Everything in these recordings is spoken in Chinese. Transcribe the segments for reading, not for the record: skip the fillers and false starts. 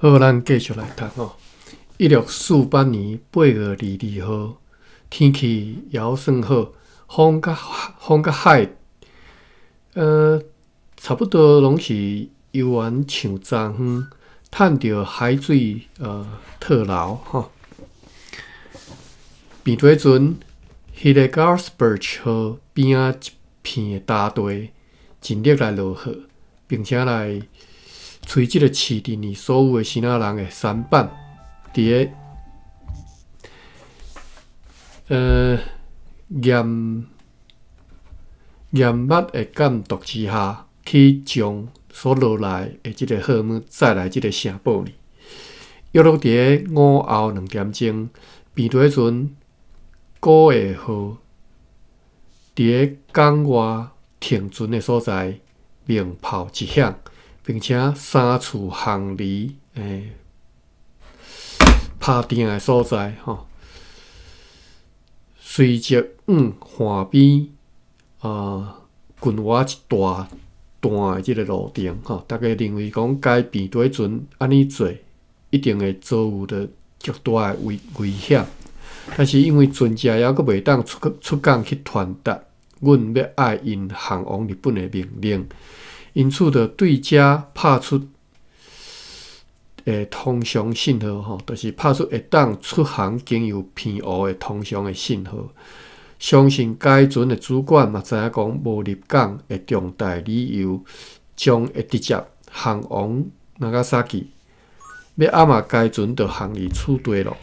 好，咱继续来读吼。1648年8月22号，天气还算好，风甲海，差不多拢是悠然像昨昏，趁着海水套牢吼。变做阵，迄个 Garspurch 河边仔一片大地，尽力来落雨，并且来吹即个市镇里所有的新仔人的衫板，伫个严密的监督之下，去将所落来的即个货物载来即个城堡里。约落伫个午后2点钟，变做阵古的号伫个港外停船的所在鸣炮一响，并且3处巷离拍定的所在吼，随即岸边近我一大段的即个路程吼，大家认为讲该变做阵安尼做，一定会遭有着极大的危险。但是因为船只还阁袂当出港去传达，阮要爱因航往日本的命令，因此就对遮拍出通常信号吼，就是拍出会当出航经由片湖的通常的信号。相信该船的主管嘛知影讲无入港的重大理由，将会直接航往Nagasaki，要暗嘛该船就航离此地咯。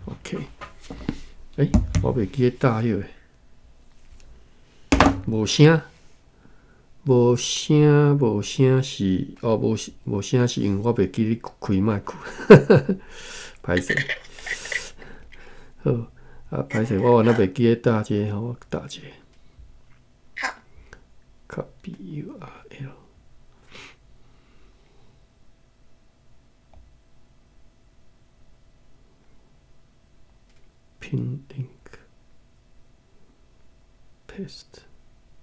OK， 我袂记打迄个，无声是无声是因为我袂记你开麦克，歹势。好歹势，我原来袂记打一个，我打一个。好。Copy URL。Pin link, paste,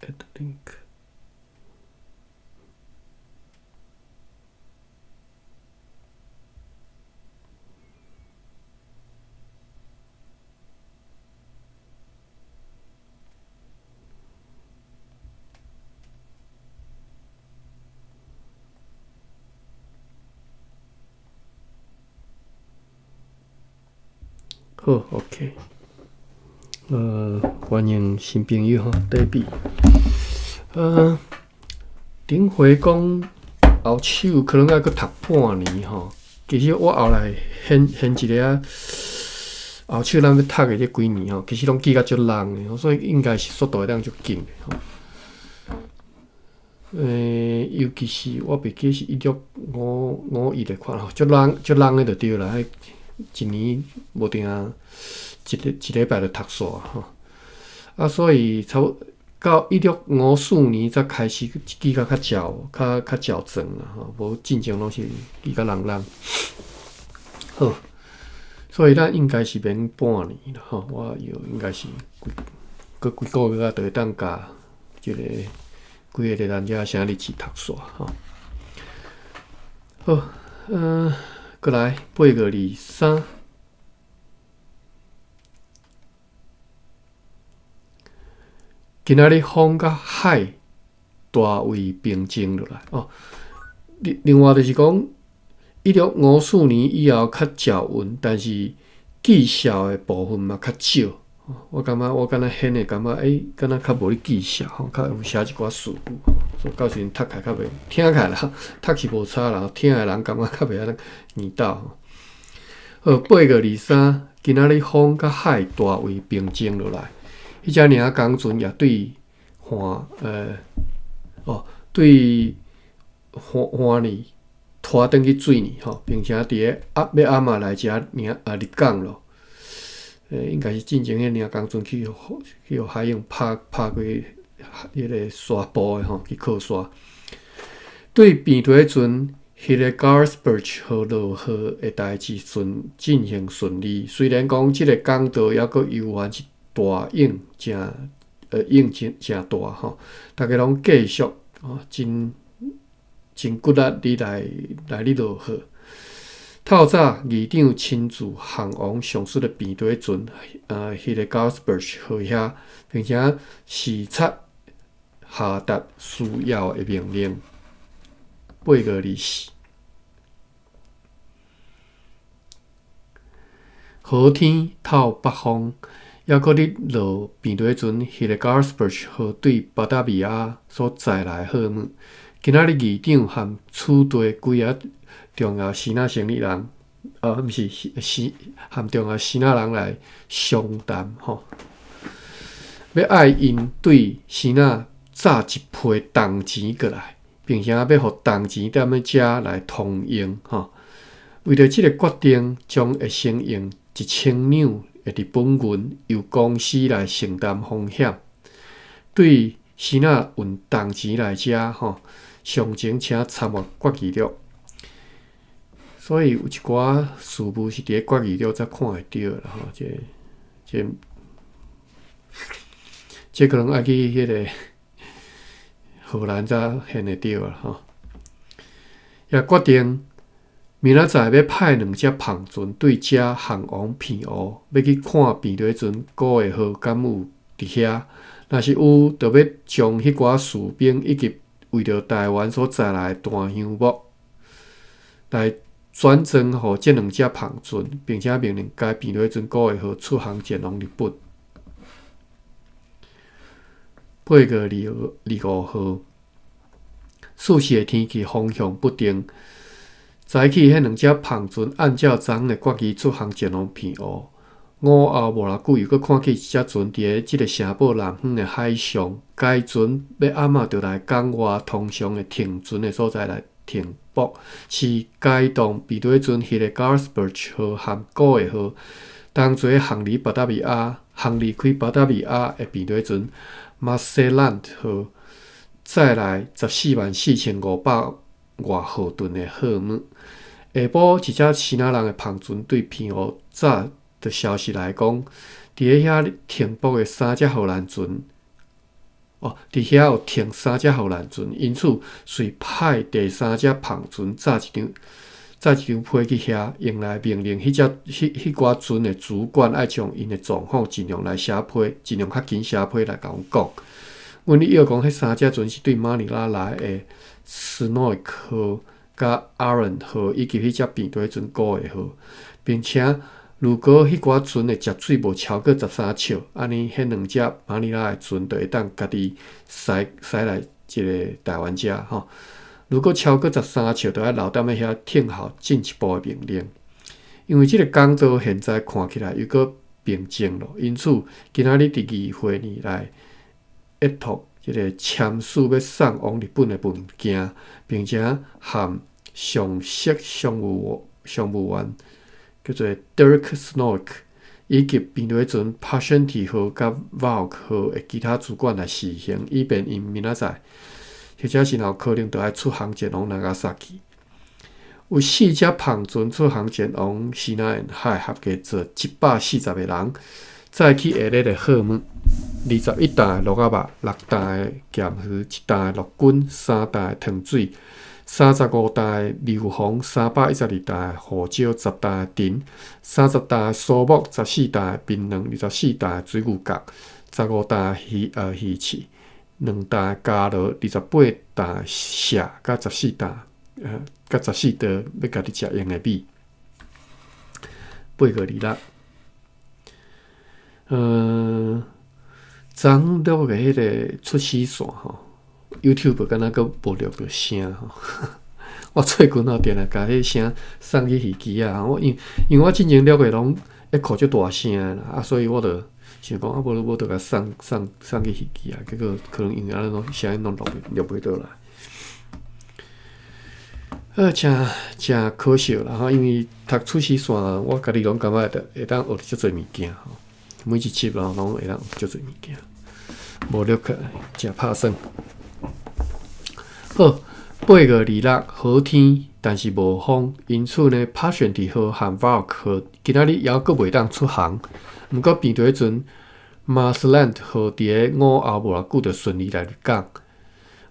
add link. 好 ，OK。欢迎新朋友吼，戴比。顶回讲后手可能要阁读半年吼，其实我后来现一个后手咱要读的这几年吼，其实拢记甲足人的，所以应该是速度会当足紧的吼。尤其是我袂记是1651的款吼，足人的就对啦。一年无定一礼拜就读煞吼，所以差不多到1654年才开始记较较正啦吼，无进前拢是记较人。好，所以咱应该是免半年啦吼，我应该是几个月就会当甲即个几个日咱遮啥日子读煞吼。好，过来8月23。今仔日风甲海大为平静落来哦。另外就是讲，1654年以后较较稳，但是绩效的部分嘛较少。我感觉显的感觉，敢若较无咧绩效吼，较有写一寡事故，所以到时阵读起来较袂听起来啦，读是无差啦，听的人感觉较袂安尼念到。好，8月23，今仔日风甲海大为平静落来。迄只尔港船也对对岸里拖转去水里吼，并且伫个要暗嘛来遮入港咯。应该是进前迄领港船去海用拍过迄个沙坡的吼，去靠沙。对变做阵，迄个 Garspurch 号落雨的代志进行顺利。虽然讲即个港道还阁悠然大影影真大吼，大家拢继续真骨力你来你落好。透早议长亲自航往上述的边队船Hillegarsberg 号遐，并且视察下达需要的命令。8月24，好天透北风，还佫日落边队船 Hillegarsberg 号对巴达维亚所载来货物。今仔日议长和处队几啊重要希腊生意人，毋是和重要希腊人来商谈吼，要爱因对希腊炸一批铜钱过来，并且要互铜钱踮咧遮来通用吼。为着即个决定，将会先用1000两的日本银由公司来承担风险。对希腊运铜钱来遮吼，上前请参阅决议录。所以有一寡事务是伫咧决议录才看会到啦吼，这可能爱去迄个荷兰才现会到啦吼。也决定明仔载要派2只篷船对遮航往平湖，要去看边队船古的号敢有伫遐。若是有，就要将迄寡士兵以及为着台湾所载来的弹香木来转赠予这2只篷船，并且命令该边队船古的号出航前往日本。8月25号，暑时的天气风向不定，早起迄2只篷船按照昨昏的决议出航前往平湖。午后无偌久，又佫看见一只船伫咧即个城堡南方的海上，该船要暗仔就来港外通常的停船的所在来停泊，是该档边队船 Hillegarsberg 号和古的号同齐航离开巴达维亚的边队船 Marseland 号，载来144500外号吨的货物。下晡，一只希腊人的篷船对平湖早的消息来讲，伫咧遐停泊的3只荷兰船，伫遐有停3只荷兰船，因此遂派第3只篷船载一张批去遐，用来命令迄寡船的主管爱将因的状况尽量来写批，尽量较紧写批来甲阮讲。阮咧要讲，迄3只船是对马尼拉来的 Snoik 号、甲 Aran 号以及迄只边队船古的号，并且如果迄寡船的食水无超过13尺，安尼迄2只马尼拉的船就会当家己驶来即个台湾遮吼。如果超过13尺，就要留踮咧遐听候进一步的命令。因为即个港岛现在看起来又搁平静了，因此今仔日第2会议来一托即个签署要送往日本的物件，并且和上席商务员叫做 Dirk Snoik 以及边队船 Patience 号甲 Valk 号的其他主管来实行，以便因明仔载或者是有可能就要出航前往Nagasaki。有4只篷船出航前往西南沿海，合计做140个人，载去下日的货物：21担的鹿仔肉、6担的咸鱼、1担的陆军、3担的糖水、35担的硫磺、312担的胡椒、10担的藤、30担的苏木、14担的槟榔、24担的水牛角、15担的鱼翅、2担的加罗、28担的蟹，甲14担甲14道要家己食用的米。8月26，昨录的迄个出死线吼 ，YouTube 敢若佫无录着声吼。我最近定定甲迄声送去耳机啊，因为我之前录的拢一口就大声啦，所以我就想讲无就甲送去耳机啊，结果可能因为安尼声音拢录袂倒来。真可惜啦吼，因为读出死线，我家己拢感觉会当学足侪物件吼，每一集拢会当学足侪物件，无录起来真拍算。好，8月26好天，但是无风，因此呢 ，Patience 号和 Valk 号今仔日还佫袂当出航。毋过边队船 Marsland 号伫咧5后无偌久就顺利来入港。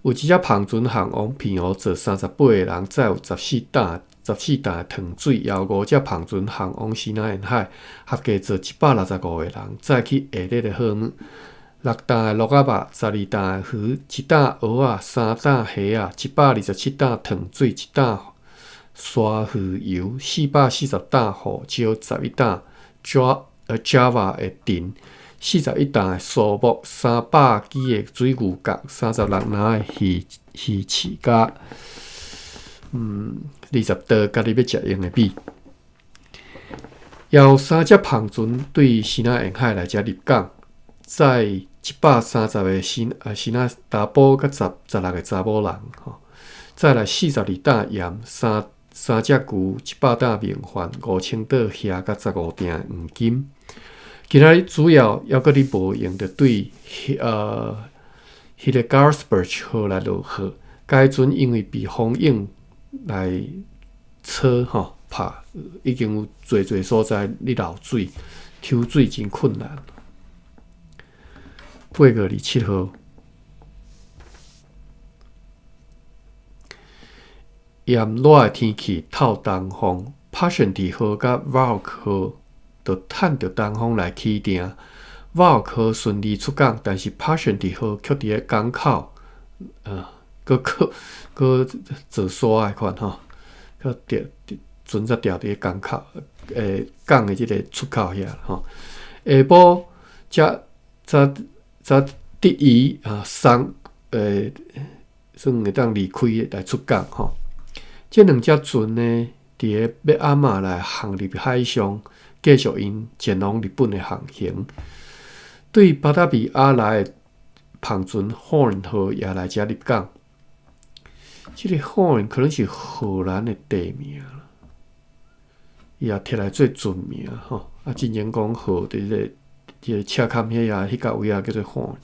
有一只庞船航往平湖坐38个人，载有14担糖水，还有5只庞船航往西南沿海，合计坐165个人，载去下日的货物。6担的鹿仔肉、12担的鱼、1担蚵仔、3担虾仔、127担糖水、1担沙鱼油、440担胡椒、11担Java 的锭、41担的酥木、300支的水牛角、36篮的鱼翅甲20刀家己要食用的米。有3只庞船对西南沿海来遮入港，载130个西南查甫甲16个查某人，再来42担盐、3只牛、100担面饭、5000岛虾甲15锭黄金。今仔日主要还阁咧无用着对迄个 Garsbridge 号来落雨，该船因为被风影来拍，已经有侪所在咧漏水，抽水真困难。8月27号，炎热的天气透东风 ，Passion 号甲 Valk 号就趁着东风来起定。Valk 号顺利出港，但是 Passion 号却伫咧港口，搁坐沙的款吼，搁船则调伫咧港口，港的即个出口遐吼。下晡则得伊算会当离开来出港吼。这2只船呢，伫咧要阿嬷来航入海上，继续因前往日本的航行。对巴达比亚来的庞船 Horn 号也来遮入港。这个 Horn 可能是荷兰的地名啦，伊也摕来做船名吼。真正讲号伫这个车坎迄个位啊叫做 Horn。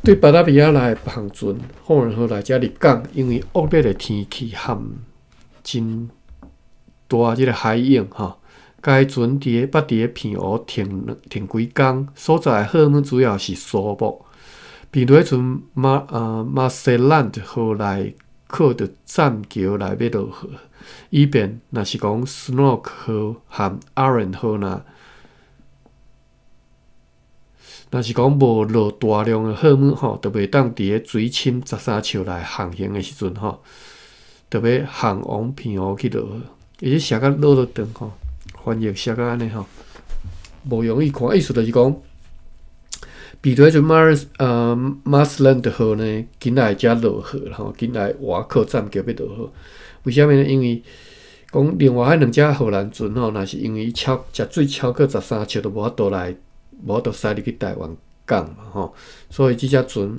对巴达比亚来的航船 Horn 号来遮入港，因为恶劣的天气和真大这个海涌吼。该船捌伫咧片湖停几工，所在的货物主要是沙木。比如船Marseland 号来靠着栈桥来要落雨，以便若是讲 Snook 号和 Aaron 号若是讲无落大量的货物吼，就袂当伫咧水深13尺内航行的时阵吼，就要航往片湖去落雨，而且写甲落长吼。翻译写个安尼吼，无容易看。意思就是讲，比如就Marsland 号呢，紧来遮落雨吼，紧来外靠栈桥要落雨。为虾米呢？因为讲另外迄2只荷兰船吼，若是因为食水超过13尺，都无法度驶入去台湾港嘛吼。所以即只船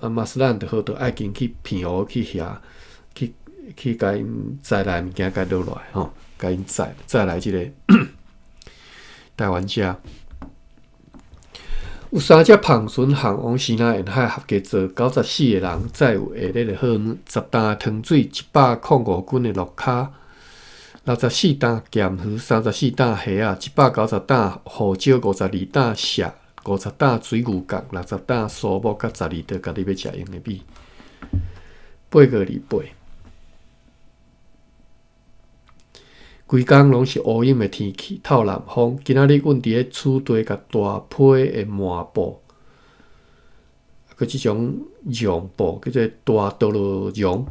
Marsland 号就爱经去片湖去遐去甲因载来物件，甲落来吼。甲因载来即个台湾遮，有3只庞船航往西南沿海，合计坐94个人，载有下日的货物，10担糖水、105斤的鹿卡、64担咸鱼、34担虾仔、190担胡椒、52担蟹、50担水牛角、60担酥木，甲12刀家己要食用的米。8月28。规工拢是乌阴的天气，透南风。今仔日阮伫咧厝地甲大批的麻布，佮即种绒布叫做大多罗绒、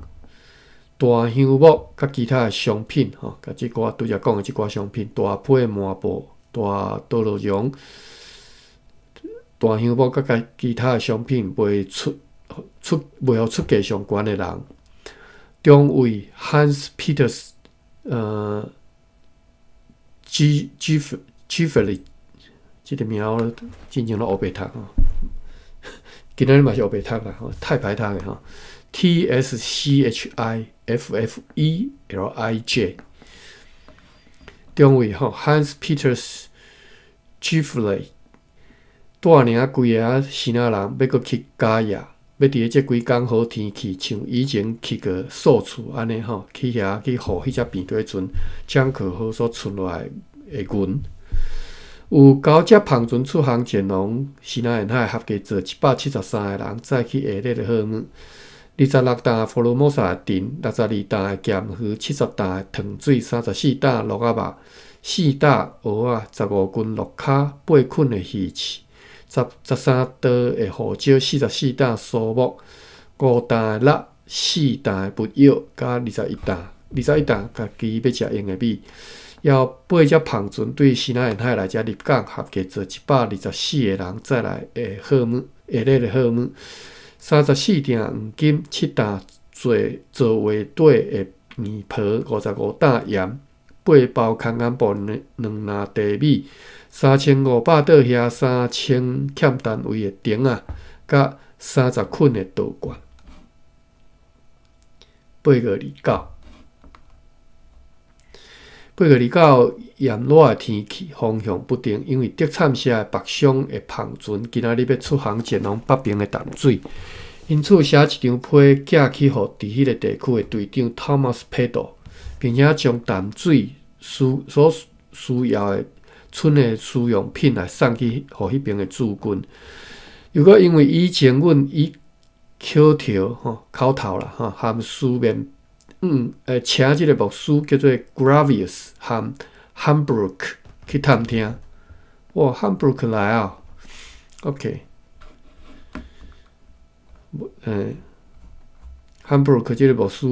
大香木甲其他的商品吼，甲即寡拄则讲的即寡商品，大批的麻布、大多罗绒、大香木甲其他的商品卖互出价上悬的人，中尉 Hans Peters Giffely 即个名我真正都黑白读吼，今仔日嘛是黑白读啦，太白读的吼 ，Tschiffelij 中尉吼 Hans Peters Giffely 带领规个西南人要搁去嘉业，要伫咧即几工好天气，像以前去过素厝安尼吼，去遐去互迄只平底船将可好所存落来的云。有9只庞船出航前往西南沿海，合计坐173个人，载去下日的货物。26担福罗摩萨တင်，62担的咸鱼，70担的糖水，34担鹿仔肉，4担蚵仔，15斤鹿卡，8捆的鱼翅，13刀的胡椒，44担酥木，5担的辣，4担的不药，加21担家己要食用的米。要8只庞船对西南沿海来遮入港，合计坐124个人，再来下日的货物。34订黄金，7担做画底的面皮，55担盐，8包空眼布2篮茶米，3500倒遐3000欠单位的钉仔，甲30捆的稻罐。8月29。8月29，炎热的天气，方向不定，因为德惨社的北上的庞船今仔日要出航前往北边的淡水，因此写一张批寄去予伫迄个地区的队长 Thomas Peddle， 并且将淡水所需要的剩的需用品来送去予迄边的驻军。如果因为以前阮口头啦含书面请即个牧师叫做 Gravius 和 Hambrook 去探听。哇 ，Hambrook 来啊 ，OK， Hambrook 即个牧师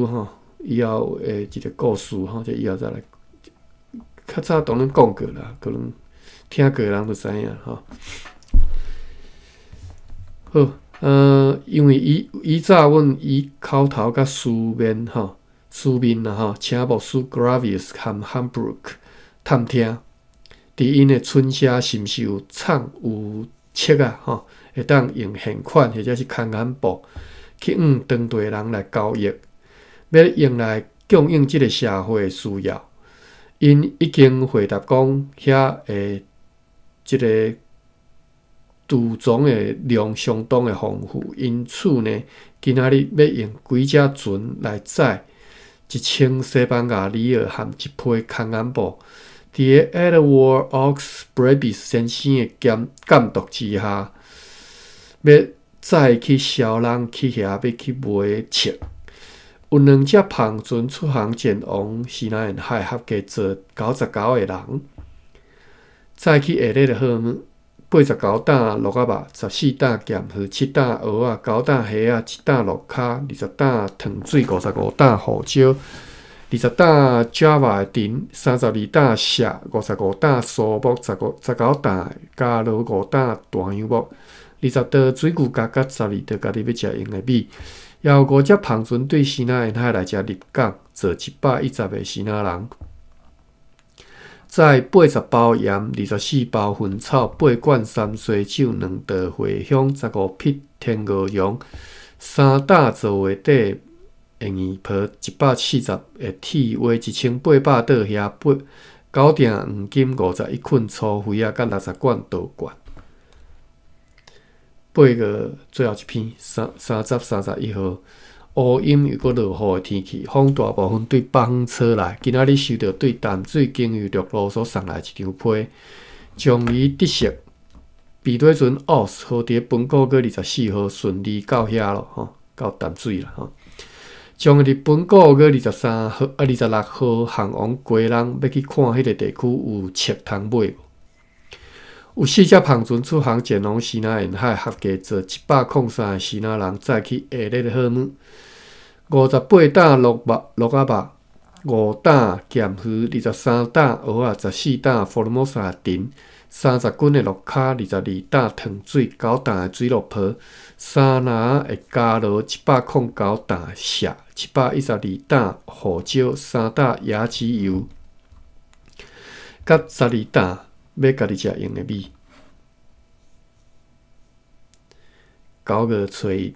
以后一个故事这以后再来。较早当然讲过啦，可能听过的人就知影好，因为以早阮以口头甲书面啦请牧师 Gravius 和 Hambrook 探听，伫因的村社是毋是有有册啊会当用现款或者是空眼布去当地人来交易，要用来供应即个社会的需要。因已经回答讲，遐即个贮藏的量相当的丰富，因此呢，今仔日要用几只船来载1000西班牙里尔和一批空眼布。伫个 Edward Ox Brabis 先生的监督之下，要载去销人去遐，要去卖册。有2只庞船出航前往西南沿海，合计坐99个人，载去下日的货物：89担鹿仔肉，14担咸鱼，7担蚵仔，9担虾仔，1担鹿卡，20担糖水，55担胡椒，20担 Java 的တင်，32担石，55担酥木，19担加罗5担大香木，20刀水牛角甲12刀家己要食用的米。要5只庞船对西南沿海来遮入港，坐110个西南人，载80包盐、24包薰草、8罐山西酒、2袋茴香、15匹天鹅绒、3担做画底的面皮、140个铁锅、1800倒遐9订黄金、51捆粗灰仔，甲60罐稻罐。8月最后一篇，30、31号，乌阴又搁落雨的天气，风大部分对北方吹来。今仔日收到对淡水经由陆路所送来一张批，将于得色比对船奥斯好伫本国个24号顺利到遐咯，到淡水啦，将日本国个26号航往归人，要去看迄个地区有册通买无？有4只庞船出航前往西南沿海，合计坐103个西南人，载去下日的货物：58担鹿仔肉，5担咸鱼，23担蚵仔，14担福罗摩萨တင်，30斤的鹿卡，22担糖水，9担的水鹿皮，3篮的加罗，109担的石，712担胡椒，3担椰子油，甲12担要家己食用的米。9月初一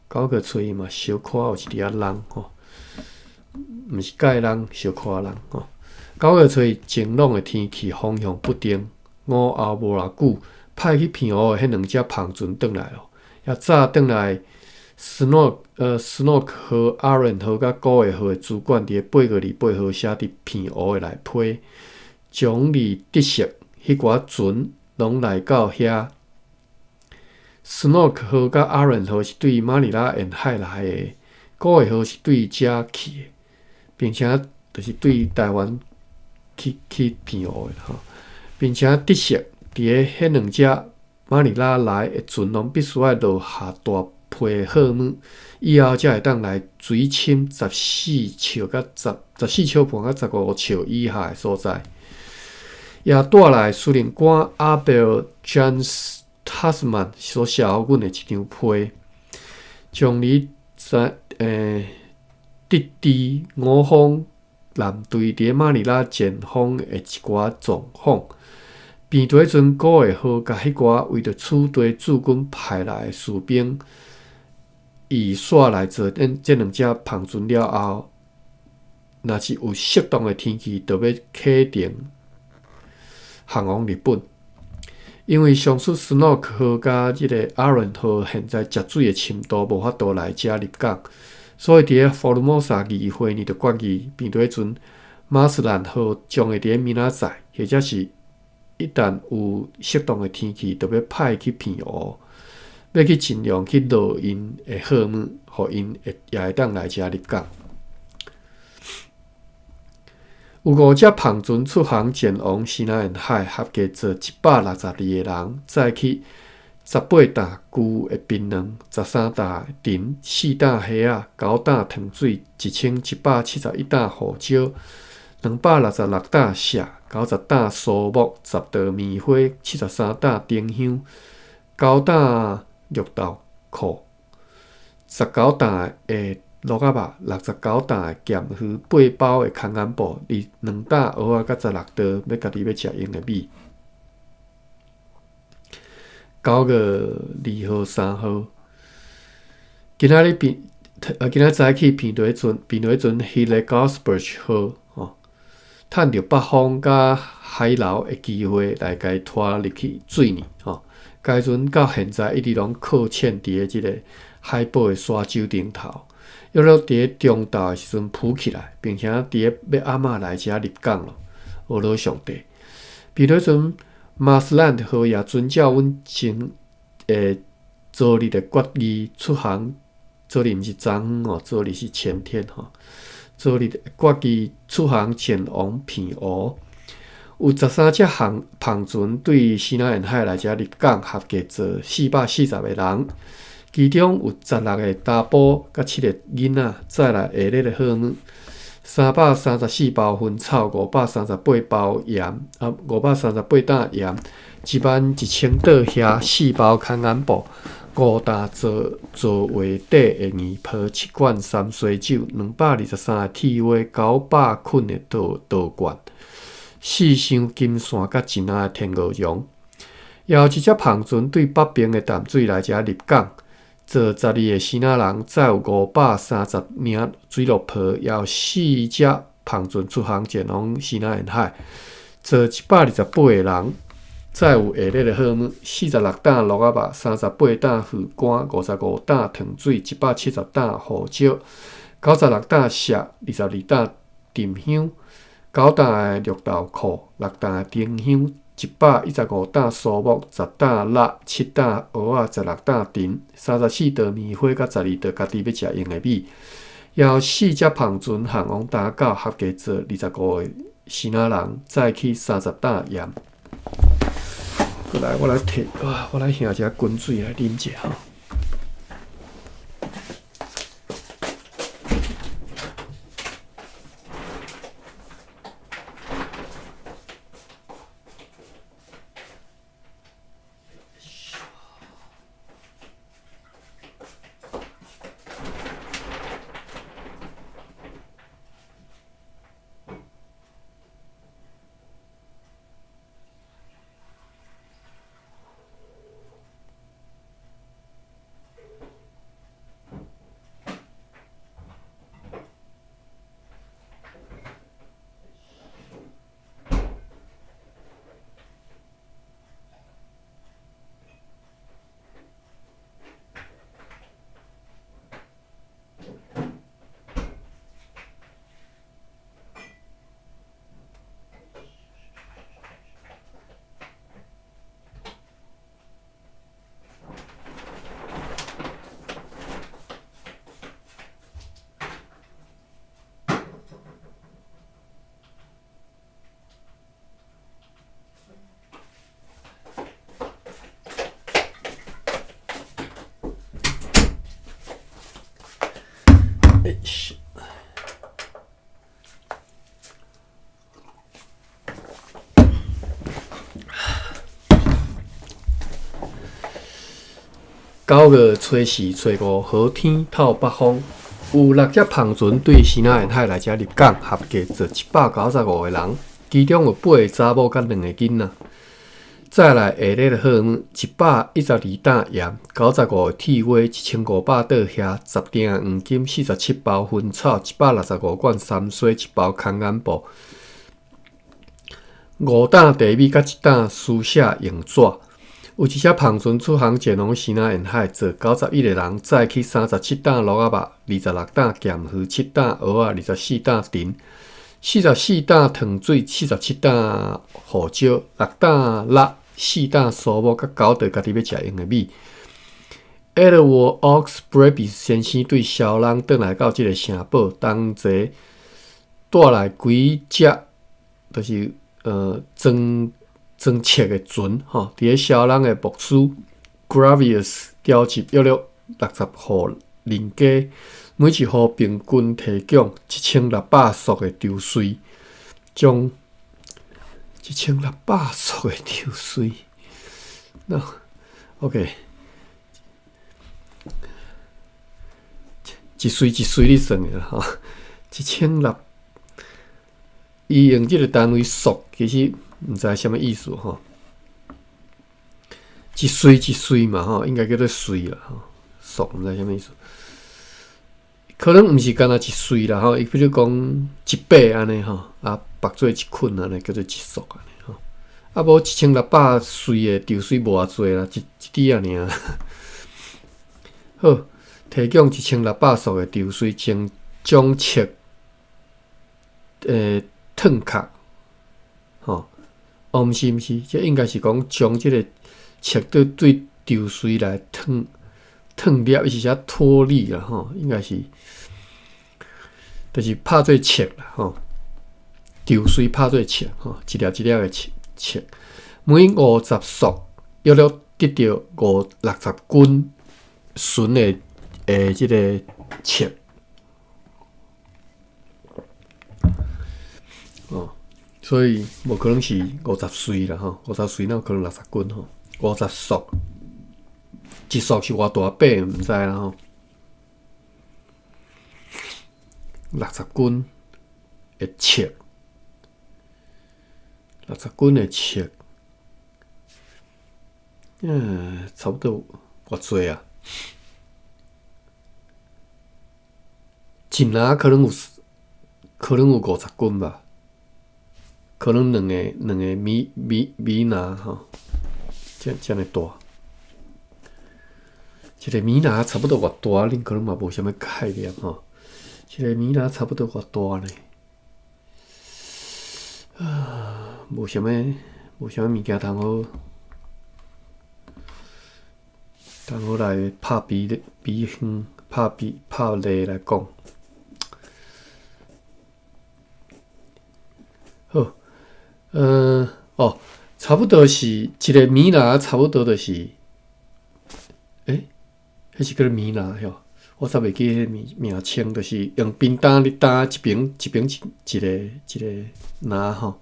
，9月初一嘛，小可有一粒仔人毋是介人，小可人9月初一，晴朗的天气，方向不定。午后无偌久，派去片湖的迄2只庞船转来咯。也早转来 Snook 号、Aaron 号甲古月号的主管，伫8月28号写伫片湖的内批。将你得瑟迄寡船拢来到遐。Snook 号甲 Aaron 号是对马尼拉沿海来的，古个号是对遮去的，并且就是对台湾去骗湖的吼，并且得瑟伫个迄两只马尼拉来的船拢必须要落下大批的货物，以后才会当来水深14尺到14尺半到15尺以下的所在。也带来司令官阿贝尔 ·John Tasman 所写阮的一张批，将你敌地我方舰队伫马尼拉前方的一寡状况。边队阵古个号甲迄寡为着处队驻军派来的士兵，以煞来做这两只旁船了后，若是有适当的天气，就要启程航往日本。因为上次 Snook 号甲即个 Aaron 号现在食水的深度无法度来遮入港，所以伫个福尔摩沙议会呢，就决议边队阵马斯兰号将会伫明仔载，或者是一旦有适当的天气，就要派去澎湖，要去尽量去落因的货物，互因也会当来遮入港。有5只篷船出航前往西南沿海，合计做162个人，载去18担旧的槟榔、13担藤、4担虾仔、9担糖水、1171担胡椒、266担麝、90担苏木、10袋棉花、73担丁香、9担绿豆蔻、19担的鹿仔肉、69担的咸鱼、8包的空眼布、2担蚵仔，甲16袋要家己要食用的米。9月2号、3号，今仔早起片队船 Heligosport 号趁着北风甲海流的机会来甲伊拖入去水里该船到现在一直拢靠堑伫个即个海堡的沙洲顶头。约了伫个中昼的时阵浮起来，并且伫个要暗仔来遮入港咯。俄罗上帝，比如阵马斯兰号也遵照阮前昨日的决议出航。昨日毋是昨昏昨日是前天昨日的决议出航前往澎湖。有13只篷船对西南沿海来遮入港，合计做440个人。其中有16个查甫，甲7个囡仔，载来下日的货物：334包薰草，538包盐，538担盐，11000袋虾，4包空眼布，5担做画底的圆泡，7罐三水酒，223个铁话，900捆的稻罐，4箱金线甲1篮的天鹅绒。也有一只篷船对北边的淡水来遮入港。做12个西南人，再有530名水陆婆，也有4只篷船出航前往西南沿海，做128个人，再有下日的货物：46担鹿仔肉、38担鱼干、55担糖水、170担胡椒、96担麝、22担沉香、9担的绿豆蔻、6担的丁香。115担苏木，10担辣，7担蚵仔，16担藤，34袋棉花，甲12袋家己要食用的米。也有4只篷船航往打狗，合计做25个西南人，载去30担盐。过来，我来下一只滚水来啉者吼。9月初4、初5，好天透北风。有6只帆船对西南沿海来遮入港，合计坐195个人，其中有8个查某甲2个囡仔。再来下日的号码112担盐，95个铁花，1500倒遐，10锭黄金，47包薰草，165罐山水，1包空眼布，5担茶米甲1担书写用纸。有一只帆船出航前往西南沿海，坐91个人，载去37担鹿仔肉，26担咸鱼，7担蚵仔，24担藤，44担糖水，47担胡椒，6担辣，4担酥母，甲9袋家己要食用的米。Edward Ox Brady 先生对小人转来到即个城堡，同齐带来几只，就是装切的船吼，伫咧小人的牧师 Gravius 调集约60户人家，每一户平均提供1600束的流水，将1600束的流水。那 OK， 一岁一岁你算的啦吼，1600，伊用即个单位束，其实毋知啥物意思吼，一岁一岁嘛吼，应该叫做岁啦吼，束毋知啥物意思，可能毋是干那一岁啦吼，伊比如讲100安尼吼，啊绑做一捆安尼叫做一束安尼吼，啊无1600岁的流水无偌济啦，一滴啊尔。好，提供1600束的流水，将切烫壳吼。毋是，这应该是讲将即个切对流水来烫裂，是啥脱力啦吼，应该是，就是拍做切啦吼，流水拍做切吼，一粒一粒的切，每50束约得到60斤纯的即个切。所以无可能是50岁啦吼，50岁哪有可能60斤吼？50束，一束是偌大把毋知啦吼，60斤的切，60斤的切，差不多偌济啊？一篮可能有50斤吧。可能两个米拿吼，这么大，一个米拿差不多偌大，恁可能嘛无啥物概念吼。一个米拿差不多偌大呢？无啥物物件通好来拍比方、拍例来讲。好。差不多是一个米拿，差不多就是迄是叫做米拿吼，我煞袂记迄名称，就是用冰担咧担一边一个拿吼。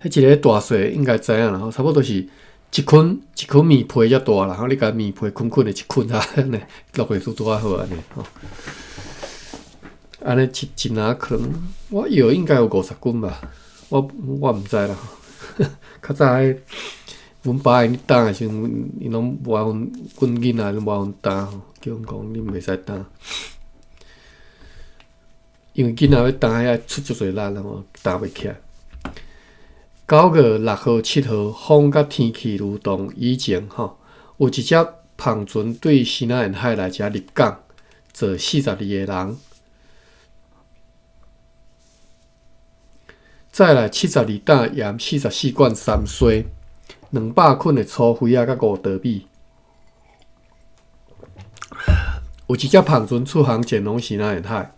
迄一个大细应该知影啦吼，差不多是一捆面皮遮大啦，吼，你甲面皮捆的一捆啊，安尼落去拄啊好安尼吼。安尼一拿可能我摇应该有50斤吧。我毋知啦，较早阮爸因担的时阵，因拢无阮囡仔拢无阮担吼，叫阮讲恁袂使担，因为囡仔要担遐出足侪力啦吼，担袂起来。9月6号、7号，风甲天气如同以前吼，有一只帆船对西南沿海来遮入港，坐42个人。再来72担盐，44罐山水，200捆的粗灰仔，甲5袋米。有一只帆船出航前往西南沿海，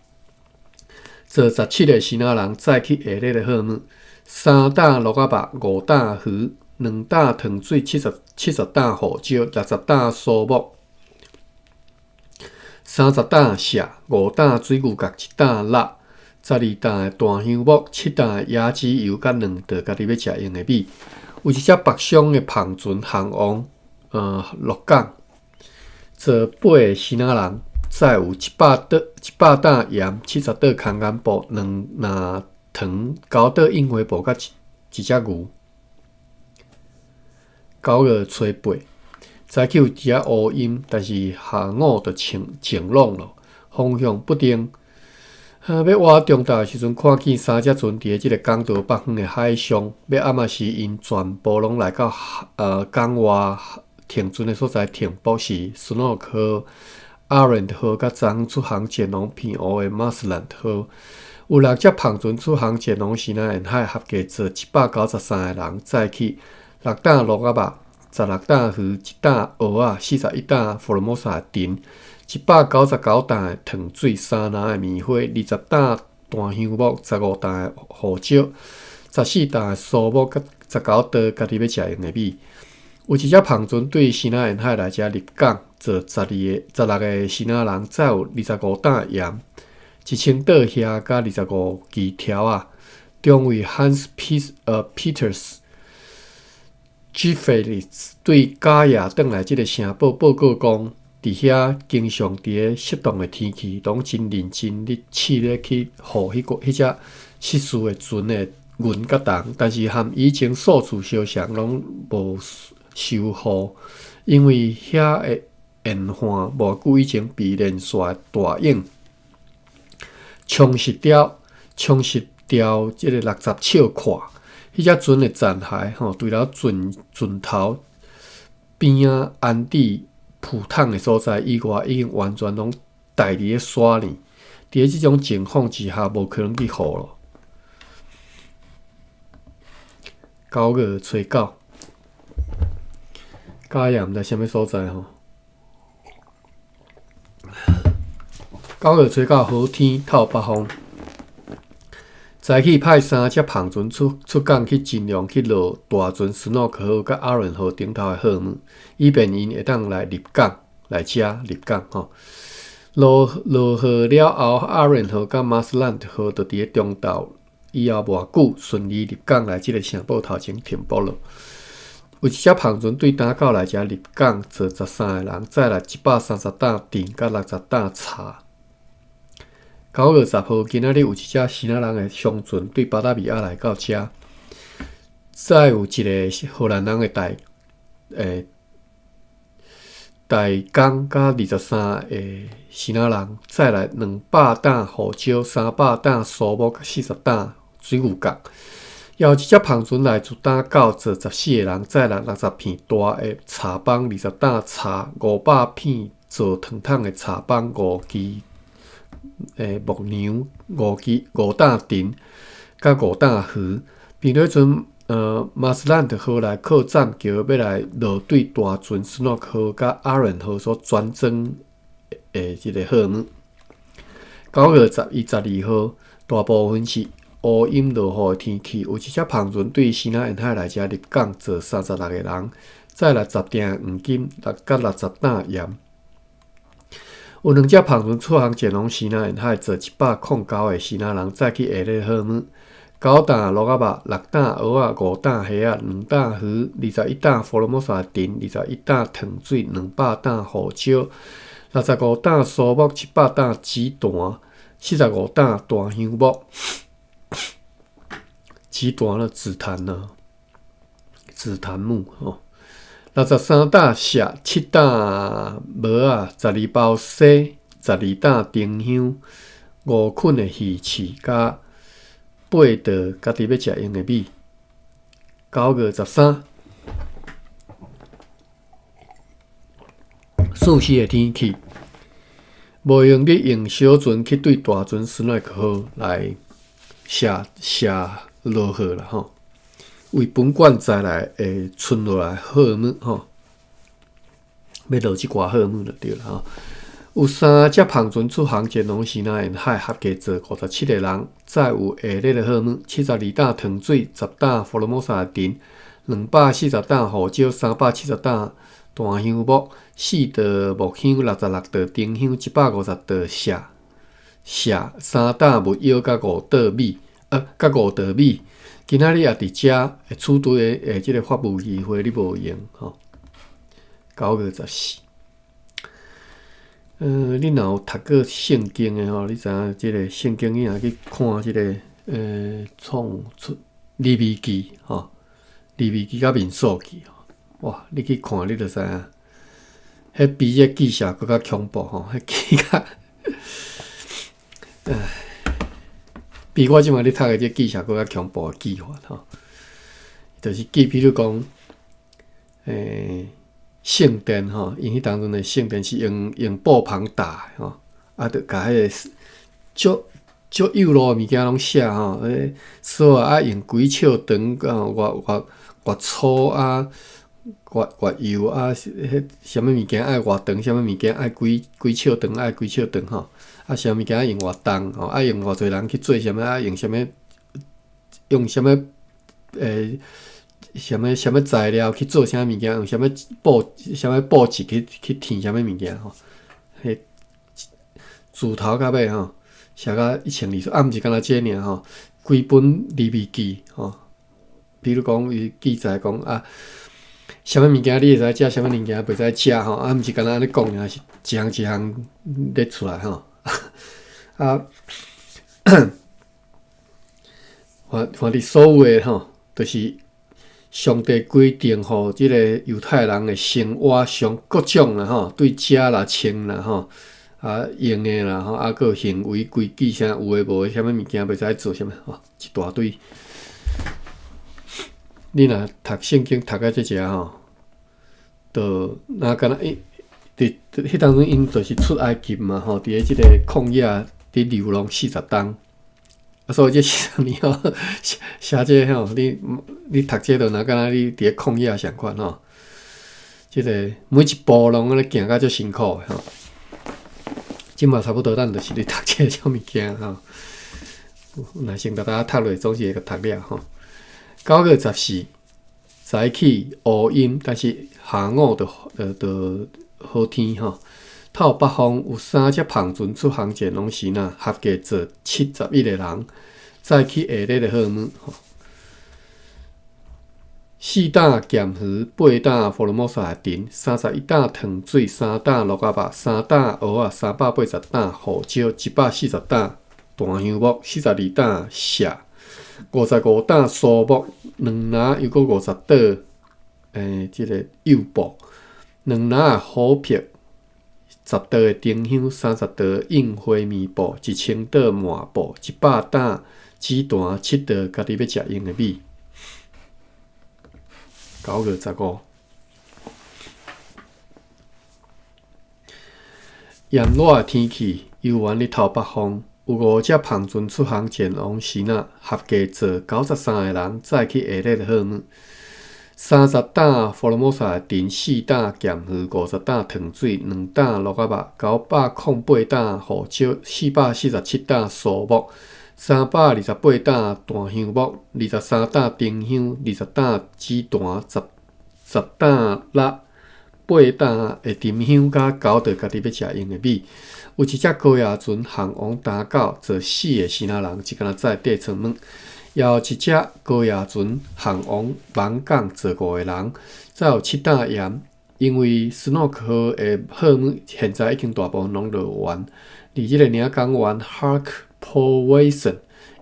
坐17个西南人，载去下日的号码：3担鹿仔肉，5担鱼，2担糖水，70担胡椒，60担酥母，30担蟹，5担水牛角，1担辣。12担的大香木，7担的椰子油，甲2袋家己要食用的米。有一只北上的帆船航往鹿港，做8个新仔人，再有100担盐、70担空间布、2篮糖、9担印花布，甲一只牛。9月初8，早起有伫遐乌阴，但是下午就晴朗了，方向不定。要挖中岛的时阵，看见3只船伫即个港岛北方的海上。要暗仔时，因全部拢来到港外停船的所在停泊是斯诺克、阿伦号甲昨出航前拢偏乌的马斯兰号。有6只胖船出航前拢西南沿海，合计做193个人载起6担鹿仔肉、16担鱼、1担蚵仔、41担福尔摩沙丁。199担的糖水、3篮的棉花、20担大香木、15担的胡椒、14担的酥木，甲19担家己要食用的米。有一只胖船对西南沿海来遮入港，做16个西南人，再有25担的盐、1000担虾，甲25支条啊。中尉 Hans Peters Giffords 对假夜转来即个城报告讲。伫遐经常伫咧适当的天气，拢真认真咧试咧去护迄只失事的船的云甲重，但是和以前数次相像，拢无受护，因为遐的沿岸无久以前被连续大影冲蚀掉即个60尺宽，迄只船的残骸除了船头边仔安置浮躺的所在以外，已经完全拢待伫咧沙呢。伫即种情况之下，无可能去护咯。9月初9，假也毋知啥物所在吼。9月初9，好天透北风。早起派3只胖船出港去，尽量去落大船斯诺克号甲阿伦号顶头的货物，以便因会当来入港来遮入港吼。落号了后，阿伦号甲马斯兰号就伫咧中岛以后偌久顺利入港来即个城堡头前停泊了。有一只胖船对打到来遮入港，坐13个人，载来130担电甲60担茶。9月10号，今仔日有一只西南人的商船对巴达米亚来到遮，再有一个荷兰人的大港甲23个西南人，再来200担胡椒、300担酥木甲40担水牛角。有一只胖船来自打狗，坐14个人，载来60片大的茶帮、20担茶、500片做汤桶的茶帮、5支木牛、5担丁，甲5担鱼。并对船马斯兰特号来靠站桥，要来落对大船斯诺克号甲阿伦号所专征的即个货物。9月11、12号，大部分是乌阴落雨的天气。有一只胖船对西南沿海来遮入港，坐36个人，载来10锭黄金、甲60担盐。有2只胖船出航前往西南沿海，坐109个西南人，载去下列货物：9担鹿仔肉、6担蚵仔、5担虾仔、2担鱼、21担福尔摩沙丁、21担糖水、200担胡椒、65担酥木、700担紫檀、45担大香木。紫檀了，紫檀木吼。63担石、7担毛啊、12包西、12担丁香、5捆的鱼翅，甲8道家己要食用的米。9月13，舒适的天气，无用你用小船去对大船斯诺克号来下落雨啦吼。为本馆载来会存落来货物吼，要落即寡货物就对了吼。有3只胖船出航前往西南沿海，合计坐57个人，载有下列的货物：72担糖水、10担福尔摩沙丁、240担胡椒、370担大香木、4道木香、66道丁香、150道石、3担木药甲5道米，今仔日也伫遮会处对即个法务议会你无用吼。9月14。你若有读过圣经的吼，你知影即个圣经你若去看即个创出利未记吼，利未记甲民数记吼，哇！你去看你就知影，迄比这记下更较恐怖吼，迄记较，比我即马咧读的这记下更较恐怖的记法吼，就是记，比如讲，圣殿吼，因迄当中的圣殿是用布棚搭的吼，就甲迄个足幼路的物件拢写吼，所有用几尺长偌粗偌幼迄什么物件爱偌长，什么物件爱几尺长，爱几尺长吼，什么物件用偌重吼，用偌侪人去做什么，用什么什么材料去做啥物件，用什么布质去填啥物物件吼，迄自头到尾吼，写到1200，毋是干那这尔吼，规本利未记吼，比如讲伊记载讲什么物件你会使食，什么物件袂使食吼，毋是干那安尼讲尔，是一项一项列出来吼，凡是所有的吼，都是。上帝规定吼，即个犹太人的生活上各种啦吼，对食啦、穿啦吼，用的啦吼，个行为规矩啥有诶无诶，啥物物件袂使做啥物吼，一大堆。你若读圣经读到即只吼，就若敢若伫迄当中因就是出埃及嘛吼，伫咧即个旷野伫流浪40冬。所以这40年吼，写这吼，你读这就若敢若你伫咧旷野相款吼，即个每一步拢安尼行甲足辛苦的吼。即嘛差不多，咱就是咧读这种物件吼。若先甲大家读落，总是会甲读了吼。9月14早起乌阴，但是下午就好天吼。透北方有3只胖船出航前，拢是合计做71个人。早起下日的好มื้吼，4担咸鱼，8担福尔摩沙丁，31担糖水，3担鹿仔肉，3担蚵仔，380担胡椒，140担大香木，42担蟹，55担酥木，2篮又搁50袋即个柚布，2篮虎皮。10袋的丁香，30袋印花棉布，1000袋麻布，100担纸单，7袋家己要食用的米。9月15，炎热的天气，游玩日头北方，有5只胖船出航前往时合计做93个人，早起下日的好มื้。30担福尔摩沙丁，4担咸鱼，50担糖水，2担鹿仔肉，908担胡椒，447担酥木，328担大香木，23担丁香，20担紫檀，10担辣，8担的丁香，甲9袋家己要食用的米。有一只高野船航往打狗，做4个新仔人，一干仔载地出门。也有一只高野船航往芒港，做5个人，再有7担盐。因为斯诺克的好มื้现在已经大部分拢落完，而即个领港员 Hark Powison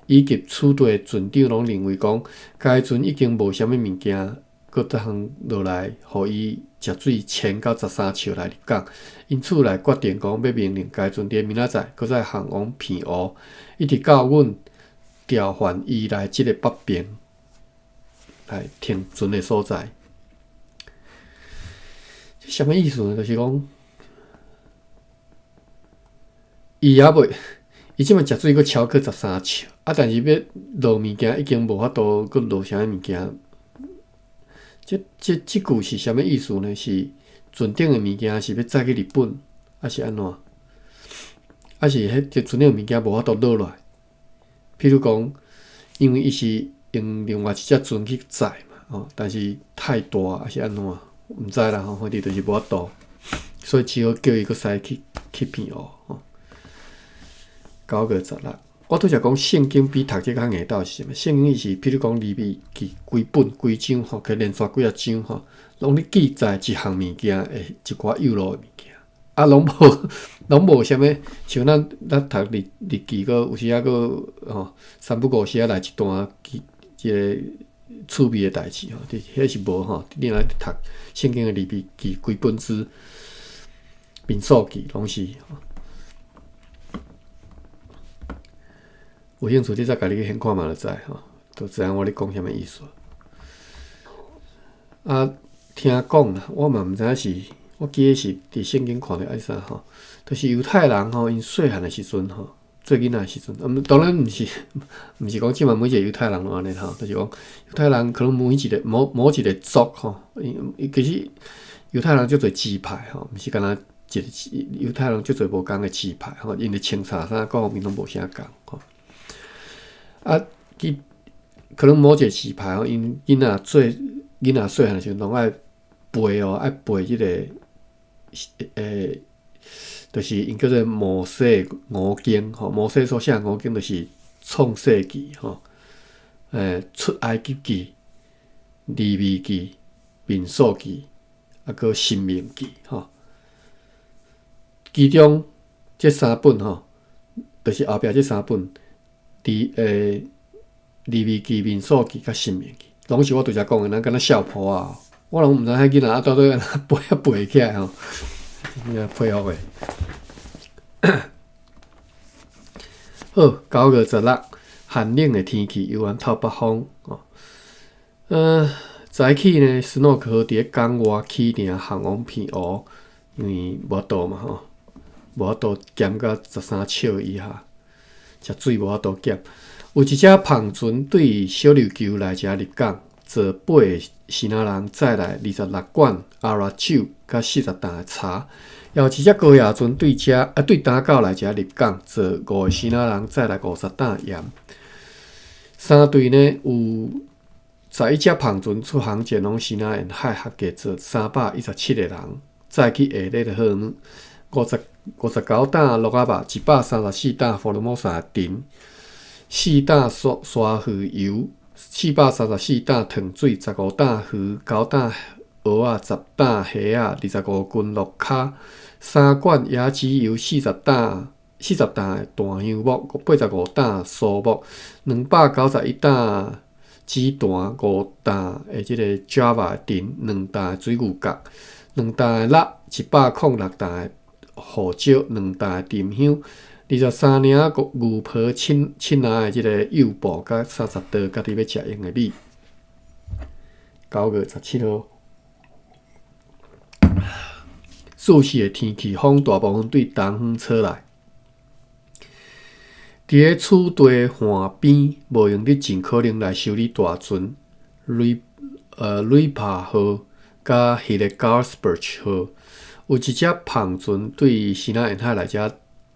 以及处队船长拢认为讲，该船已经无啥物物件搁通落来，互伊食水潜到13尺来入港，因此来决定讲要命令该船伫明仔载搁再航往偏湖，一直到阮调换伊来即个北边来停船的所在。这什么意思呢？就是讲，伊也袂，伊即摆食水搁超过13尺，但是要落物件已经无法度搁落啥物件。这句是啥物意思呢？是船顶的物件是要载去日本，还是安怎？还是迄只船顶的物件无法度落来？譬如讲，因为伊是用另外一只船去载嘛，但是太大还是安怎？毋知啦，反正就是无法度，所以只好叫伊搁驶去偏湖。9月16，我拄则讲圣经比读这较硬斗是啥物？圣经是譬如讲利未记规章可以连续几啊章拢咧记载一项物件一寡幼路的物件。啊，拢无啥物，像咱读日记，个有时啊个吼三不五时啊来一段一个趣味的代志吼，迄是无吼。你若读圣经的日记，规本书民数记拢是吼。有兴趣你再家己去先看嘛，就知吼，就知影我咧讲啥物意思。啊，听讲啦，我嘛毋知影是，我记得是伫圣经看着爱啥吼，就是犹太人吼，因细汉的时阵吼，做囡仔的时阵，当然毋是讲即满每一个犹太人拢安尼吼，就是讲犹太人可能某一个族吼，其实犹太人足侪支派吼，毋是干若一个犹太人足侪无共的支派吼，因的穿插啥各方面拢无啥共吼。啊，可能某一个支派吼，因囡仔细汉的时阵，拢爱背哦，爱背即个就是因叫做摩西五经吼。摩西所写五经就是创世纪吼，出埃及记、利未记、民数记，啊个申命记吼。其中这三本吼，就是后壁这三本，利未记、民数记甲申命记。拢是我拄则讲的，咱敢若笑婆啊！我拢毋知迄囡仔到底安怎背起来吼，配合的。好，9月16，寒冷的天气，犹原透北风哦。早起呢，斯诺克伫咧港外起定航往片湖，因为无度嘛吼，无度减到13尺以下，食水无度减。有一只胖船对小琉球来遮入港，坐8个西那人载来26罐阿拉酒甲40担的茶。有一只高野船对丹岛来遮入港，坐5个西那人载来50担盐。三队呢有11只胖船出航前往西那沿海，合计坐317个人，载去下日好59担鹿仔肉，134担福尔摩沙丁。4担沙鱼油，434担糖水，15担鱼，9担蚵仔，10担虾仔，25斤鹿骹，3罐椰子油，40担的大香木，85担酥木，291担紫檀，5担的即个 Java 丁，2担的水牛角，2担的蜡，106担的胡椒，2担的沉香。23领牛皮亲拿的即个柚布，甲30刀家己要食用的米。9月17号，舒适的天气，风大部分对东方吹来。伫咧厝地岸边，无用你尽可能来修理大船，Ripa 号甲 Hillegarsberg 号，有一只胖船对西那沿海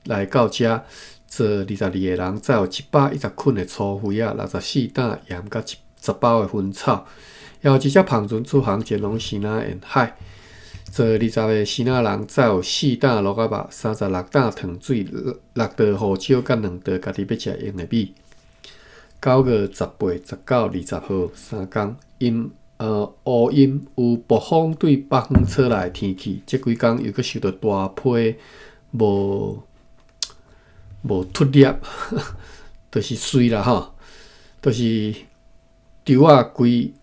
来到遮，坐22个人，载有110捆的粗灰仔，64担盐甲10包的薰草。还有一只胖船出航前往西那沿海，坐20个西那人，载有4担鹿仔肉，36担糖水，6袋胡椒甲2袋家己要食用的米。9月18、19、20号3天，乌阴有暴风对北方吹来的天气，这几天又搁受到大批无脱粒，就是水啦吼，就是稻啊规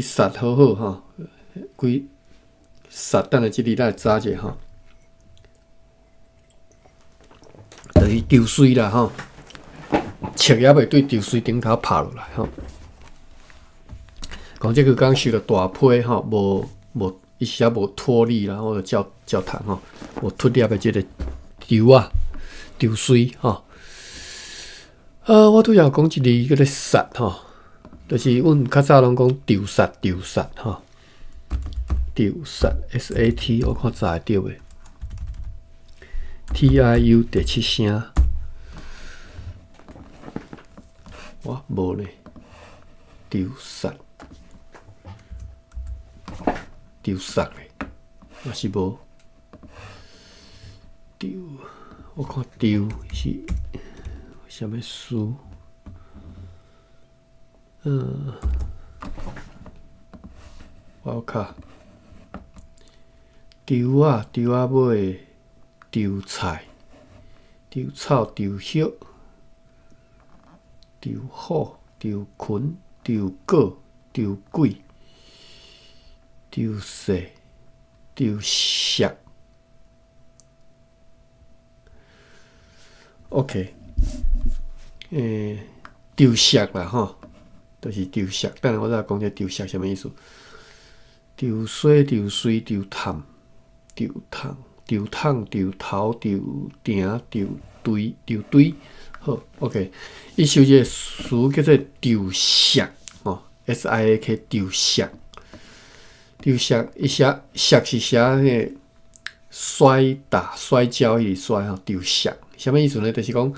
杀好好吼，规杀等下即日来查者吼，就是稻水啦吼，树叶袂对稻水顶头拍落来吼。讲即个刚受到大批吼，无一时啊无脱粒啦，或者焦炭吼，无脱粒的即个稻水吼。我拄则讲一字叫做杀吼，就是阮较早拢讲稻杀吼，稻杀 SAT， 我看查会着袂 TIU 第7声，哇无呢，稻杀嘞，若是无稻。我看稻是啥物书？我靠，丢仔尾，丢菜，丢草，丢叶，丢虎，丢群，丢果，丢鬼，丢蛇，丢石。OK， 丢石啦吼，就是丢石。等下我再讲这丢石什么意思？丢水、丢水、丢炭、丢桶、丢桶、丢头、丢鼎、丢堆、丢堆。好 ，OK， 伊修这个词叫做丢石哦 ，SIAK 丢石。丢石，伊写石是写迄个打摔跤迄个摔吼，丢石。什么意思呢？就是讲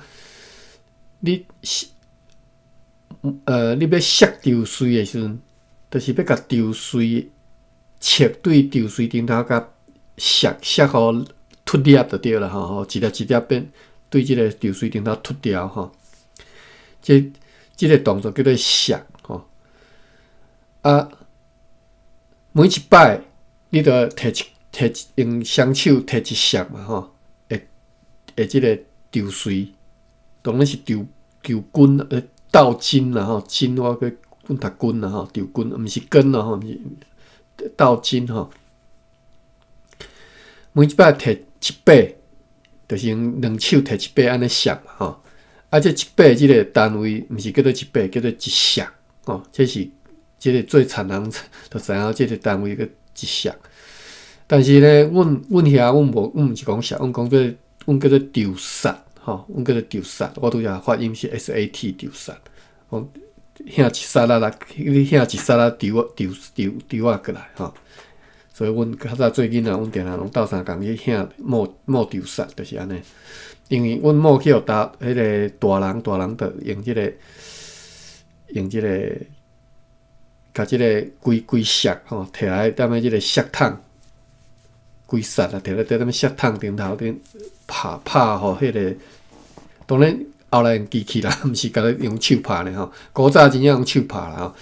你要摔丢水的时阵，就是要甲丢水切对丢水顶头甲摔互脱粒就对了吼，一粒一粒变对即个丢水顶头脱掉吼。即个动作叫做摔吼。每一摆你都摕用双手摕一摔嘛吼，会即个丢水，当然是丢棍倒金啦吼，金我个阮读棍啦吼，丢棍毋是根啦吼，毋是倒金吼。每一摆摕一把，就是用两手摕一把安尼摔嘛吼。这一把即个单位毋是叫做一把，叫做一摔吼。这是即个最残人就知影，即个单位叫一摔。但是呢，阮遐阮毋是讲摔，阮讲做。阮叫做丢杀，吼，阮叫做丢杀。我拄则发音是 SAT 丢杀。向一杀啦，你向一杀啦，丢过来，吼。所以阮较早最近啊，阮定定拢斗相共去向莫丢杀，就是安尼。因为阮莫去互迄个大人着用即个，甲即个规石吼摕来踮咧即个石桶。规杀啊，摕咧踮咧石桶顶头顶拍互迄个，当然后来用机器啦，毋是甲咧用手拍咧吼。古早真正用手拍啦吼，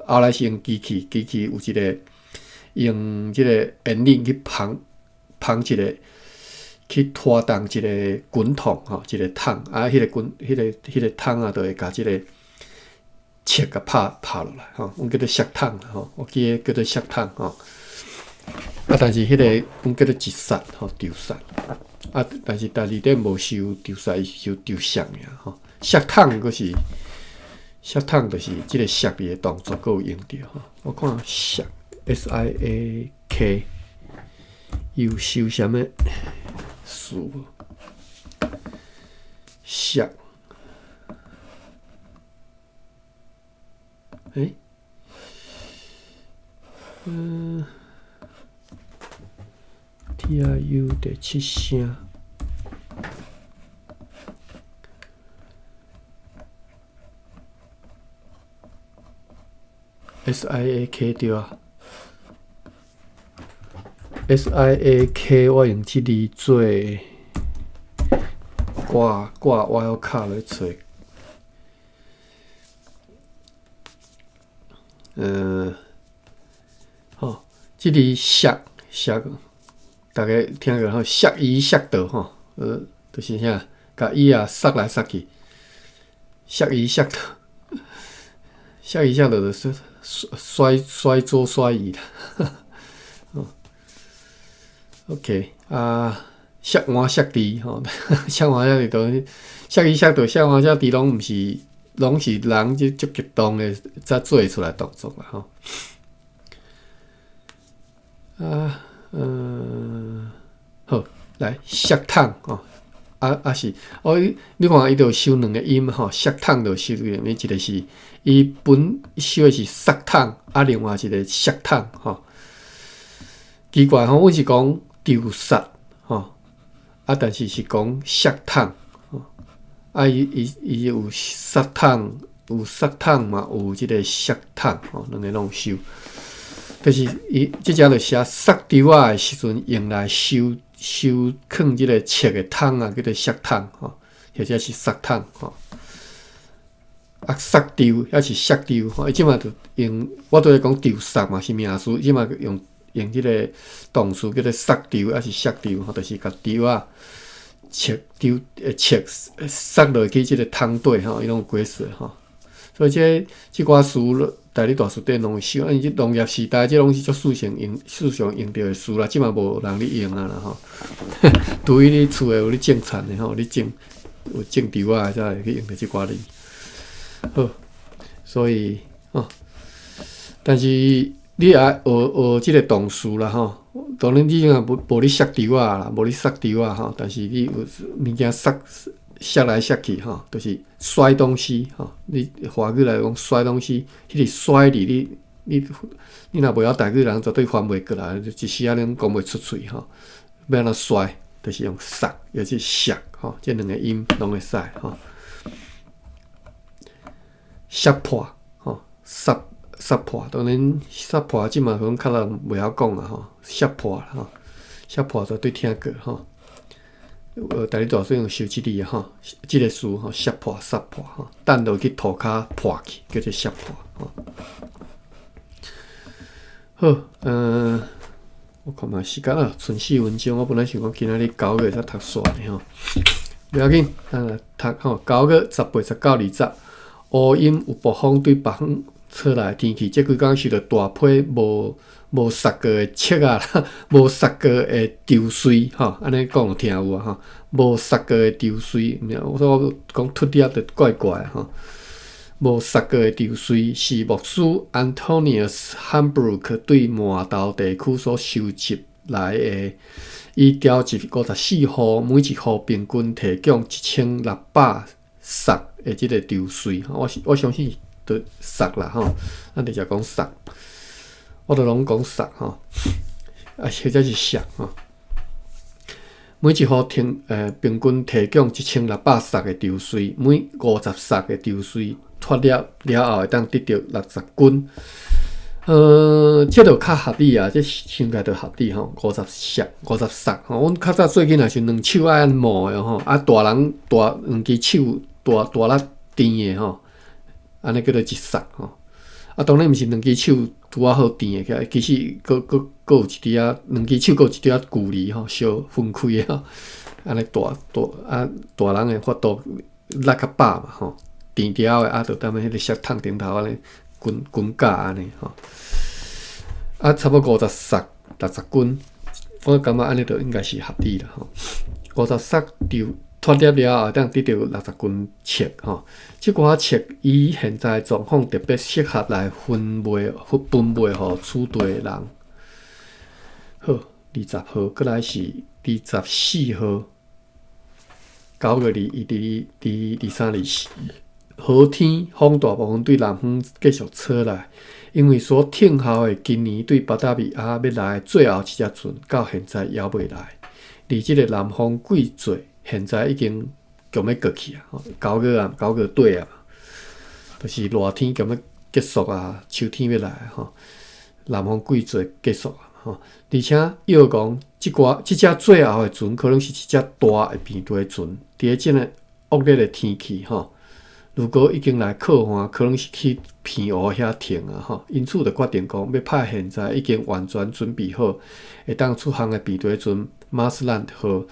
后来是用机器有一个用即个引力去捧一个，去拖动一个滚筒吼，一个桶迄个桶啊，就会甲即个切甲拍落来吼，阮叫做石桶吼，我记叫做石桶吼。但是迄个阮叫做一杀吼，丢杀。但是第二点无收丢杀，伊是收丢石尔吼。石桶佫是石桶，就是即个石的动作佫有用着吼。我看石 SIAK 有收啥物词无？石TRU 第7声，SIAK 对啊 ，SIAK 我用即字做挂 wildcard 来找，吼，即字摔。大家听过吼，摔伊摔倒吼，就是啥，甲伊啊摔来摔去，摔伊摔倒，摔伊摔倒就是摔左摔右啦。OK 摔碗摔地吼，摔碗摔地都摔伊摔倒，摔碗摔地拢是人即足激动诶才做出来动作啦吼。好，来摔桶吼，是你看伊就收两个音吼，摔桶就收两个，一个是伊收的是摔桶，另外一个摔桶吼。奇怪吼，阮是讲丢杀吼，但是是讲摔桶吼，伊有摔桶，有摔桶嘛，有即个摔桶吼，两个拢收。就是伊即只就写摔丢仔的时阵用来收放即个切的桶啊，叫做摔桶吼，或者是摔桶吼。摔丢还是摔丢吼，伊即马就用，我都在讲丢摔嘛是名词，即马用用即个动词叫做杀丢还是削丢吼，就是甲丢啊塞落去即个汤底吼，伊拢有几说吼。所以即寡词大理大词典拢会少，因为即农业时代，即拢是足时常用到的词啦，即嘛无人咧用啊啦吼。除非你厝诶有咧种田诶吼，你有种稻啊，才会去用到即寡字。好，所以但是你爱学即个动词啦吼，当然你若无咧削稻啊啦，无咧塞稻啊吼，但是你有物件削来削去吼，就是摔东西吼。你华语来讲摔东西，迄个摔字你若袂晓台语人绝对翻袂过来，一时仔恁讲袂出嘴吼。要安怎摔，就是用塞，也是削吼，这两个音拢会使吼。削破吼，杀破，当然杀破即嘛可能较人袂晓讲啦吼，削破啦吼，削破绝对听过吼。大理大说用修即字吼，即个词吼，削破、杀破吼，弹落去涂骹破去，叫做削破吼。好，我看嘛时间啊，剩4分钟。我本来想讲今仔日9月才读煞呢吼，不要紧，咱来读吼。9月18、19、20，乌阴有暴风对北方吹来天气，即几工受到大批无杀过的切啊啦，无杀过的潮水吼，安尼讲有听有啊吼，无杀过的潮水，我说讲突碟就怪怪吼。无杀过的潮水是牧师 Antonius Hambrook 对麻豆地区所收集来的，伊调集54户，每一户平均提供1600杀的即个潮水。我相信就杀啦吼，咱直接讲杀，我都拢讲杀吼，或者是杀吼。每一户平均提供1600杀的潮水，每50杀的潮水脱了后会当得到60斤。这就较合理啊，这应该就合理吼。50杀吼，阮较早最近也是两手爱摸的吼，啊大人两只手大力甜的吼，安尼叫做一杀吼。啊，当然毋是两只手拄啊好甜的起来，其实佫有一滴啊，两只手佫有一滴啊距离吼，小分开的吼，安尼大人的法度力较饱嘛吼。甜条的啊，就踮咧迄个石桶顶头安尼滚架安尼吼，啊差不多50杀60斤，我感觉安尼就应该是合理啦吼。50杀就脱粒了后，当得到60斤切吼。即寡切以现在状况特别适合来分卖互厝地人。好，20号，过来是24号，9月23、24。好天，风大部分对南方继续吹来，因为所听候的今年对巴达米亚要来最后一只船，到现在还未来。而即个南方季节现在已经将要过去啊，9月底啊，就是热天将要结束啊，秋天要来吼，南方季节结束啊吼。而且又讲即只最后的船，可能是一只大的平地船，伫即个恶劣的天气吼。如果已经来靠岸，可能是去偏湖遐停啊吼，因此就决定讲要派现在已经完全准备好，会当出航的平底船马斯兰号，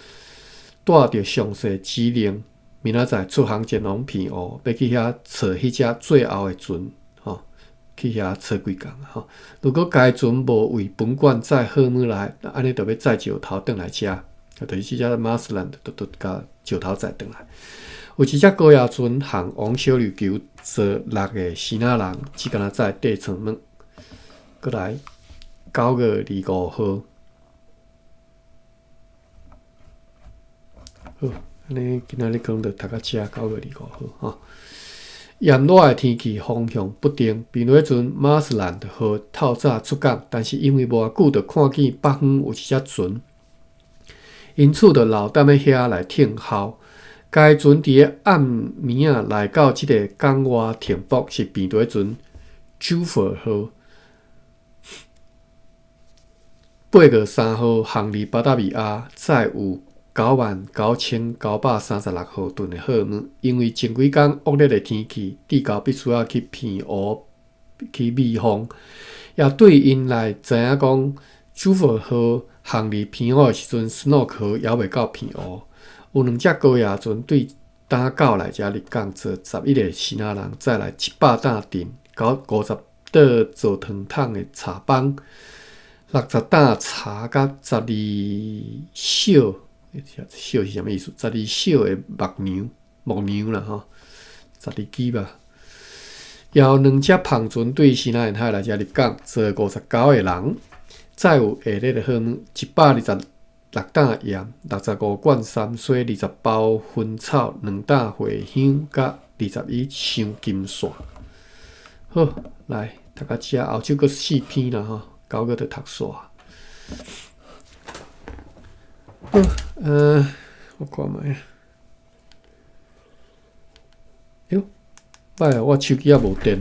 带着详细指令，明仔载出航前往偏湖，要去遐找迄只最后的船吼，去遐找几工吼。如果该船无为本馆载好物来，安尼就要载石头转来遮，就是即只马斯兰就甲石头载转来。有一只高压船航往小琉球坐6个西那人，只敢若载地层物。过来9月25号，好，安尼今仔日可能就读到遮9月25号吼。炎热的天气，方向不定，平底船马斯兰号透早出港，但是因为无偌久，就看见北方有一只船，因此就留踮咧遐来听候。该船伫个暗暝啊来到即个港外停泊，是平底船 Juffer 号。8月3号航离巴达米亚，载有99936号吨的货物。因为前几工恶劣的天气，地沟必须要去偏湖去避风，也对因来知影讲主妇号行离偏乌的时阵，斯诺克还袂到偏乌。有2只高野船对打狗来遮入港，坐11个新仔人，再来700担电，到50桌做汤桶的茶帮，60担茶甲12小，小是啥物意思？12小的木娘啦吼，12支吧。还有2只篷船对新仔沿海来遮入港，坐59个人。再有下日的好126担盐，65罐山水，20包薰草，2担茴香，甲21香金线。好，来读到遮，后首阁4篇啦吼，9个就读煞。我看卖。哟，歹啊！我手机也无电。